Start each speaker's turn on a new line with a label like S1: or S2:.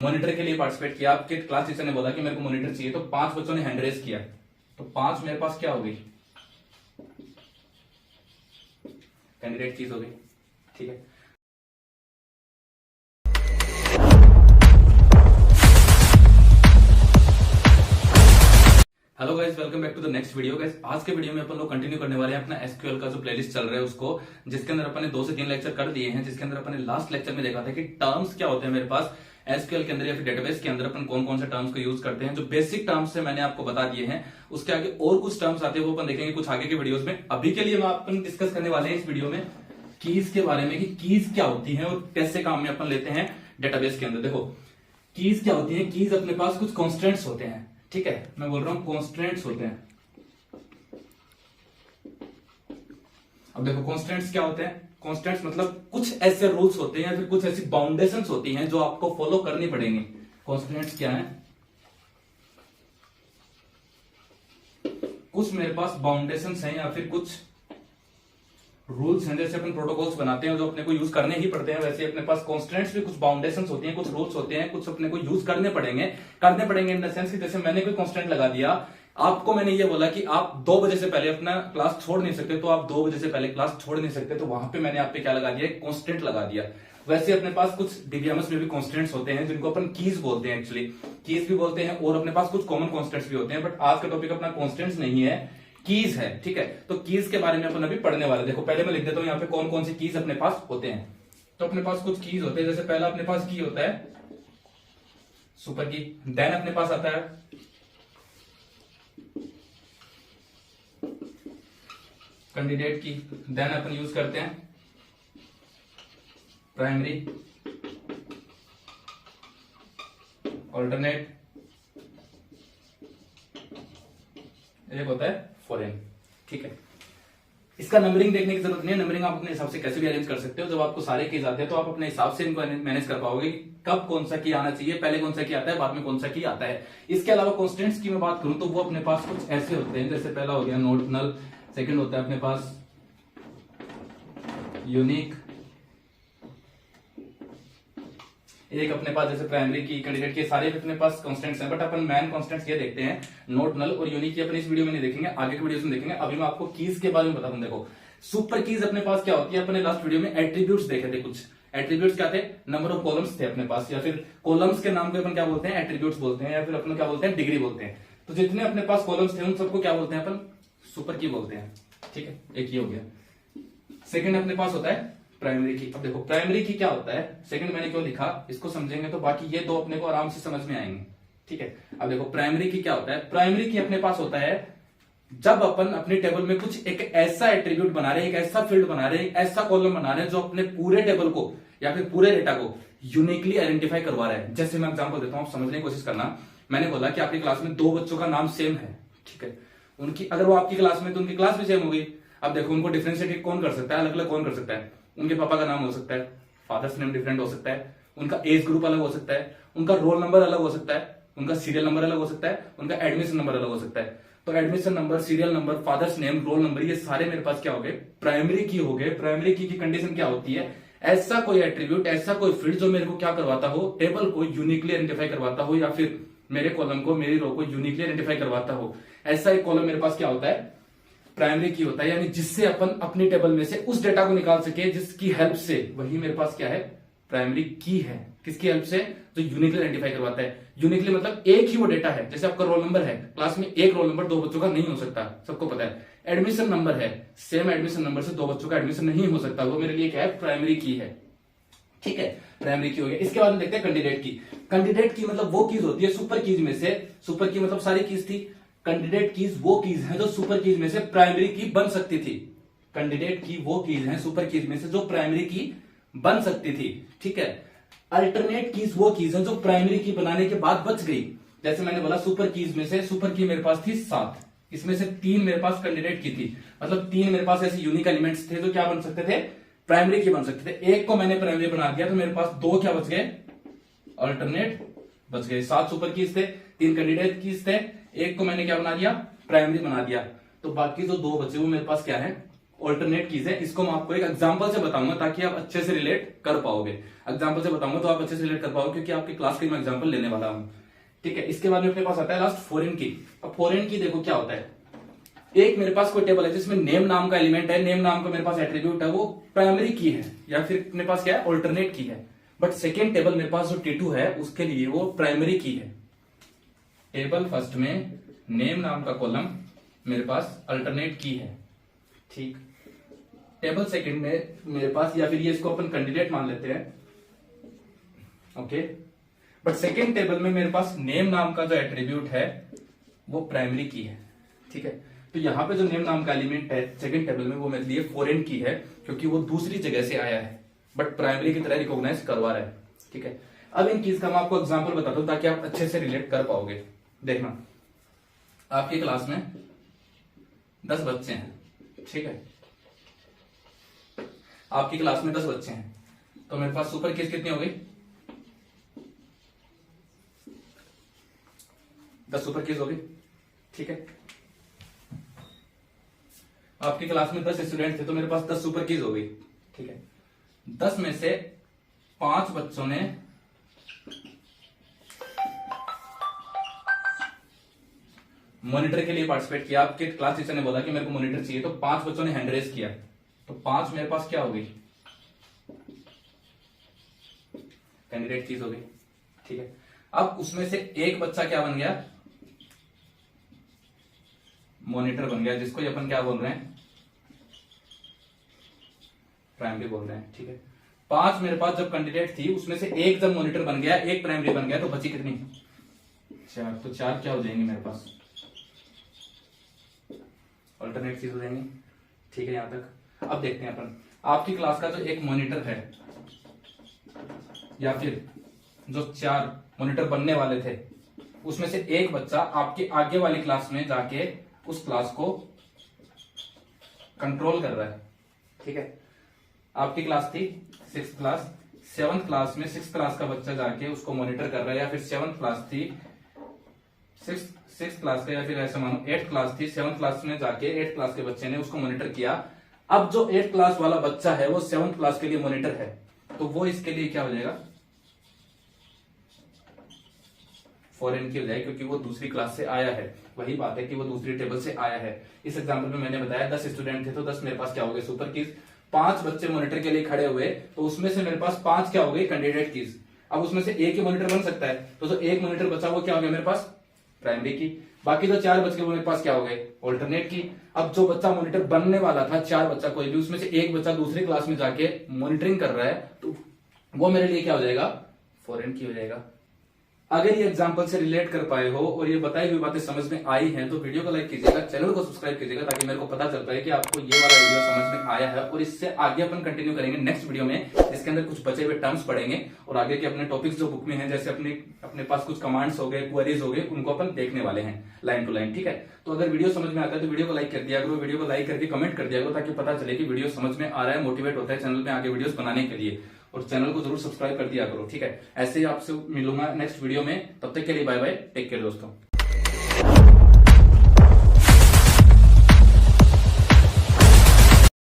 S1: Monitor के लिए participate किया, आपके क्लास टीचर ने बोला कि मेरे को मॉनिटर चाहिए, तो 5 बच्चों ने हैंड रेज किया, तो 5 मेरे पास क्या हो गई, कैंडिडेट कीज हो गई। ठीक है, hello guys, welcome back to the next video. Guys, आज के वीडियो में अपन लोग कंटिन्यू करने वाले हैं अपना एसक्यूएल का जो प्लेलिस्ट चल रहा है उसको, जिसके अंदर अपन ने 2 से 3 लेक्चर कर दिए हैं, जिसके अंदर अपन ने लास्ट लेक्चर में देखा था कि टर्म्स क्या होते हैं मेरे पास एसक्यूएल के अंदर या फिर डेटाबेस के अंदर अपन कौन कौन से टर्म्स को यूज करते हैं। जो बेसिक टर्म्स है मैंने आपको बता दिए हैं, उसके आगे और कुछ टर्म्स आते हैं वो अपन देखेंगे कुछ आगे के वीडियोस में। अभी के लिए अपन डिस्कस करने वाले हैं इस वीडियो में कीज के बारे में कि कीज क्या होती है और कैसे काम में अपन लेते हैं डेटाबेस के अंदर। देखो, कीज क्या होती है, कीज अपने पास कुछ कॉन्स्टेंट्स होते हैं। ठीक है, मैं बोल रहा हूं कॉन्स्टेंट्स होते हैं। अब देखो, कॉन्स्टेंट्स क्या होते हैं, कॉन्स्टेंट्स मतलब कुछ ऐसे रूल्स होते हैं या फिर कुछ ऐसी बाउंडेशंस होती हैं जो आपको फॉलो करनी पड़ेंगी। कॉन्स्टेंट्स क्या है, कुछ मेरे पास बाउंडेशंस हैं या फिर कुछ रूल्स हैं। जैसे अपन प्रोटोकॉल्स बनाते हैं जो अपने को यूज करने ही पड़ते हैं, वैसे अपने पास कॉन्स्टेंट्स भी कुछ बाउंडेशंस होती हैं, कुछ रूल्स होते हैं, कुछ अपने को यूज करने पड़ेंगे इन द सेंस कि जैसे मैंने कोई कॉन्स्टेंट लगा दिया, आपको मैंने ये बोला कि आप 2 बजे से पहले अपना क्लास छोड़ नहीं सकते, तो आप 2 बजे से पहले क्लास छोड़ नहीं सकते, तो वहां पे मैंने आप पे क्या लगा दिया, कॉन्स्टेंट लगा दिया। वैसे अपने पास कुछ डीबीएमएस में भी कॉन्स्टेंट्स होते हैं जिनको अपन कीज बोलते हैं, एक्चुअली कीज भी बोलते हैं, और अपने पास कुछ कॉमन कॉन्स्टेंट्स भी होते हैं। बट आज का टॉपिक अपना कॉन्स्टेंट्स नहीं है, कीज है। ठीक है, तो कीज के बारे में अपन अभी पढ़ने वाले। देखो, पहले मैं लिख देता हूं यहाँ पे कौन कौन से कीज अपने पास होते हैं। तो अपने पास कुछ कीज होते हैं, जैसे पहला अपने पास की होता है सुपर की, देन अपने पास आता है कैंडिडेट की, देन अपन यूज करते हैं प्राइमरी, ऑल्टरनेट, एक होता है फॉरेन। ठीक है, इसका नंबरिंग देखने की जरूरत नहीं है, नंबरिंग आप अपने हिसाब से कैसे भी अरेंज कर सकते हो। जब आपको सारे कीज आते हैं तो आप अपने हिसाब से इनको मैनेज कर पाओगे कि कब कौन सा की आना चाहिए, पहले कौन सा की आता है, बाद में कौन सा की आता है। इसके अलावा कॉन्स्टेंट्स की मैं बात करूं तो वो अपने पास कुछ ऐसे होते हैं, जैसे पहला हो गया नोटनल, सेकंड होता है अपने पास यूनिक, एक अपने पास जैसे प्राइमरी की, कैंडिडेट के, सारे अपने पास कांस्टेंट्स हैं। बट अपन मेन कांस्टेंट्स ये देखते हैं, नोट नल और यूनिक की अपन इस वीडियो में नहीं देखेंगे, आगे के वीडियो में देखेंगे। अभी मैं आपको कीज के बारे में बता दूं। देखो, सुपर कीज अपने पास क्या होती है, अपने लास्ट वीडियो में एट्रीब्यूट्स देखे थे। कुछ एट्रीब्यूट्स क्या थे, नंबर ऑफ कॉलम्स थे अपने पास, या फिर कॉलम्स के नाम को अपन क्या बोलते हैं, एट्रीब्यूट्स बोलते हैं, या फिर अपन क्या बोलते हैं, डिग्री बोलते हैं। तो जितने अपने पास कॉलम्स थे उन सबको क्या बोलते हैं अपन, सुपर की बोलते हैं। ठीक है, एक ये हो गया। सेकंड अपने पास होता है प्राइमरी की। अब देखो, प्राइमरी की क्या होता है, सेकंड मैंने क्यों लिखा, इसको समझेंगे तो बाकी ये 2 अपने को आराम से समझ में आएंगे। ठीक है, अब देखो प्राइमरी की क्या होता है, प्राइमरी की अपने पास होता है जब अपन अपने टेबल में कुछ एक ऐसा एट्रीब्यूट बना रहे हैं, एक ऐसा फील्ड बना रहे हैं, एक ऐसा कॉलम बना रहे हैं जो अपने पूरे टेबल को या फिर पूरे डेटा को यूनिकली आइडेंटिफाई करवा रहा है। जैसे मैं एग्जाम्पल देता हूं, आप समझने की कोशिश करना। मैंने बोला कि आपकी क्लास में 2 बच्चों का नाम सेम है। ठीक है, उनकी अगर वो आपकी क्लास में तो उनकी क्लास भी सेम होगी। अब देखो, उनको डिफ्रेंशिएट कौन कर सकता है, अलग अलग कौन कर सकता है, उनके पापा का नाम हो सकता है, फादर्स नेम डिफरेंट हो सकता है, उनका एज ग्रुप अलग हो सकता है, उनका रोल नंबर अलग हो सकता है, उनका सीरियल नंबर अलग हो सकता है, उनका एडमिशन नंबर अलग हो सकता है। तो admission number, serial number, father's name, roll number, ये सारे मेरे पास क्या हो गए, प्राइमरी की हो गए। प्राइमरी की कंडीशन क्या होती है, ऐसा कोई एट्रीब्यूट, ऐसा कोई फील्ड जो मेरे को क्या करवाता हो, टेबल को यूनिकली आइडेंटिफाई करवाता हो, या फिर मेरे कॉलम को, मेरी रो को यूनिकली आइडेंटिफाई करवाता हो। ऐसा एक कॉलम मेरे पास क्या होता है, प्राइमरी की होता है। यानी जिससे अपन अपनी टेबल में से उस डेटा को निकाल सके, जिसकी हेल्प से, वही मेरे पास क्या है, प्राइमरी की है। किसकी हेल्प से, जो यूनिकली आइडेंटिफाई करवाता है। यूनिकली मतलब एक ही वो डेटा है। जैसे आपका रोल नंबर है, क्लास में एक रोल नंबर 2 बच्चों का नहीं हो सकता, सबको पता है। एडमिशन नंबर है, सेम एडमिशन नंबर से 2 बच्चों का एडमिशन नहीं हो सकता, वो मेरे लिए क्या है, प्राइमरी की है। ठीक है, प्राइमरी की हो गया। इसके बाद में देखते हैं कैंडिडेट की। कैंडिडेट की मतलब वो कीज होती है सुपर कीज में से, सुपर की मतलब सारी कीज थी, कैंडिडेट कीज वो कीज है जो सुपर कीज में से प्राइमरी की बन सकती थी। कैंडिडेट की वो कीज है सुपर कीज में से जो प्राइमरी की बन सकती थी। ठीक है, अल्टरनेट कीज वो कीज है जो प्राइमरी की बनाने के बाद बच गई। जैसे मैंने बोला, सुपर कीज में से सुपर की मेरे पास थी 7, इसमें से 3 मेरे पास कैंडिडेट की थी। मतलब 3 मेरे पास ऐसे यूनिक एलिमेंट्स थे जो क्या बन सकते थे, प्राइमरी की बन सकते थे। एक को मैंने प्राइमरी बना दिया तो मेरे पास 2 क्या बच गए, अल्टरनेट बच गए। 7 सुपर कीज थे, 3 कैंडिडेट कीज थे, एक को मैंने क्या बना दिया, प्राइमरी बना दिया। तो बाकी जो 2 बचे वो मेरे पास क्या है, ऑल्टरनेट कीज है। इसको मैं आपको एक एग्जांपल से बताऊंगा ताकि आप अच्छे से रिलेट कर पाओगे। एग्जांपल से बताऊंगा तो आप अच्छे से रिलेट कर पाओगे क्योंकि आपकी क्लास की मैं एग्जांपल लेने वाला हूं। ठीक है, इसके बाद में अपने पास आता है लास्ट फॉरेन की। अब फॉरेन की देखो क्या होता है, एक मेरे पास कोई टेबल है जिसमें नेम नाम का एलिमेंट है, नेम नाम का मेरे पास एट्रीब्यूट है, वो प्राइमरी की है या फिर अपने पास क्या है ऑल्टरनेट की है। बट सेकेंड टेबल मेरे पास जो T2 है उसके लिए वो प्राइमरी की है। टेबल फर्स्ट में नेम नाम का कॉलम मेरे पास अल्टरनेट की है। ठीक, टेबल सेकंड में मेरे पास, या फिर ये इसको अपन कैंडिडेट मान लेते हैं। ओके, बट सेकंड टेबल में मेरे पास नेम नाम का जो एट्रीब्यूट है वो प्राइमरी की है। ठीक है, तो यहां पे जो नेम नाम का एलिमेंट है सेकंड टेबल में वो मेरे लिए फॉरेन की है क्योंकि वो दूसरी जगह से आया है बट प्राइमरी की तरह रिकॉग्नाइज करवा रहा है। ठीक है, अब इन कीज का मैं आपको एग्जांपल बताता हूं ताकि आप अच्छे से रिलेट कर पाओगे। देखना, आपकी क्लास में 10 बच्चे हैं। ठीक है, आपकी क्लास में 10 बच्चे हैं तो मेरे पास सुपर कीज कितनी हो गई? 10 सुपर कीज हो गई। ठीक है, आपकी क्लास में 10 स्टूडेंट थे तो मेरे पास 10 सुपर कीज हो गई। ठीक है, 10 में से 5 बच्चों ने मॉनिटर के लिए पार्टिसिपेट किया। आपके क्लास टीचर ने बोला कि मेरे को मॉनिटर चाहिए तो 5 बच्चों ने हैंड रेज किया, तो 5 मेरे पास क्या हो गई? कैंडिडेट कीज हो गई। ठीक है, अब उसमें से एक बच्चा क्या बन गया? मॉनिटर बन गया, जिसको अपन क्या बोल रहे हैं? प्राइमरी बोल रहे हैं। ठीक है, 5 मेरे पास जब कैंडिडेट थी उसमें से एक जब मॉनिटर बन गया, एक प्राइमरी बन गया, तो बची कितनी? 4। तो 4 क्या हो जाएंगे मेरे पास? अल्टरनेट चीज हो जाएंगी। ठीक है, यहां तक। अब देखते हैं अपन, आपकी क्लास का जो एक मॉनिटर है या फिर जो 4 मॉनिटर बनने वाले थे उसमें से एक बच्चा आपके आगे वाली क्लास में जाके उस क्लास को कंट्रोल कर रहा है। ठीक है, आपकी क्लास थी 6th क्लास, 7th क्लास में 6th क्लास का बच्चा जाके उसको मॉनिटर कर रहा है, या फिर 7th क्लास थी 6th क्लास का, या फिर ऐसे मानो 8th क्लास थी 7th क्लास में जाके 8th क्लास के बच्चे ने उसको मॉनिटर किया। अब जो 8th क्लास वाला बच्चा है वो 7th क्लास के लिए मॉनिटर है, तो वो इसके लिए क्या हो जाएगा? फॉरेन की हो जाएगी क्योंकि वो दूसरी क्लास से आया है। वही बात है कि वो दूसरी टेबल से आया है। इस एग्जांपल में मैंने बताया 10 स्टूडेंट थे तो 10 मेरे पास क्या हो गए? Super keys. 5 बच्चे मॉनिटर के लिए खड़े हुए तो उसमें से मेरे पास 5 क्या हो गई? Candidate keys. अब उसमें से एक ही मॉनिटर बन सकता है, तो जो एक मॉनिटर बचा वो क्या हो गया मेरे पास? प्राइमरी की। बाकी जो 4 बच गए वो मेरे पास क्या हो गए? ऑल्टरनेट की। अब जो बच्चा मॉनिटर बनने वाला था, 4 बच्चा कोई भी, उसमें से एक बच्चा दूसरी क्लास में जाके मॉनिटरिंग कर रहा है, तो वो मेरे लिए क्या हो जाएगा? फॉरेन की हो जाएगा। अगर ये एग्जांपल से रिलेट कर पाए हो और ये बताई हुई बातें समझ में आई हैं तो वीडियो को लाइक कीजिएगा, चैनल को सब्सक्राइब कीजिएगा ताकि मेरे को पता चल पाए कि आपको ये वाला वीडियो समझ में आया है। और इससे आगे अपन कंटिन्यू करेंगे नेक्स्ट वीडियो में, जिसके अंदर कुछ बचे हुए टर्म्स पढ़ेंगे और आगे के अपने टॉपिक्स जो बुक में हैं, जैसे अपने पास कुछ कमांड्स हो गए, क्वेरीज हो गए, उनको अपन देखने वाले हैं लाइन टू लाइन। ठीक है, तो अगर वीडियो समझ में आता है तो वीडियो को लाइक कर दिया करो, वीडियो को लाइक करके कमेंट कर दिया करो ताकि पता चले कि वीडियो समझ में आ रहा है, मोटिवेट होता है चैनल में आगे वीडियोस बनाने के लिए। और चैनल को जरूर सब्सक्राइब कर दिया करो। ठीक है, ऐसे ही आपसे मिलूंगा नेक्स्ट वीडियो में, तब तक के लिए बाय बाय, टेक केयर दोस्तों।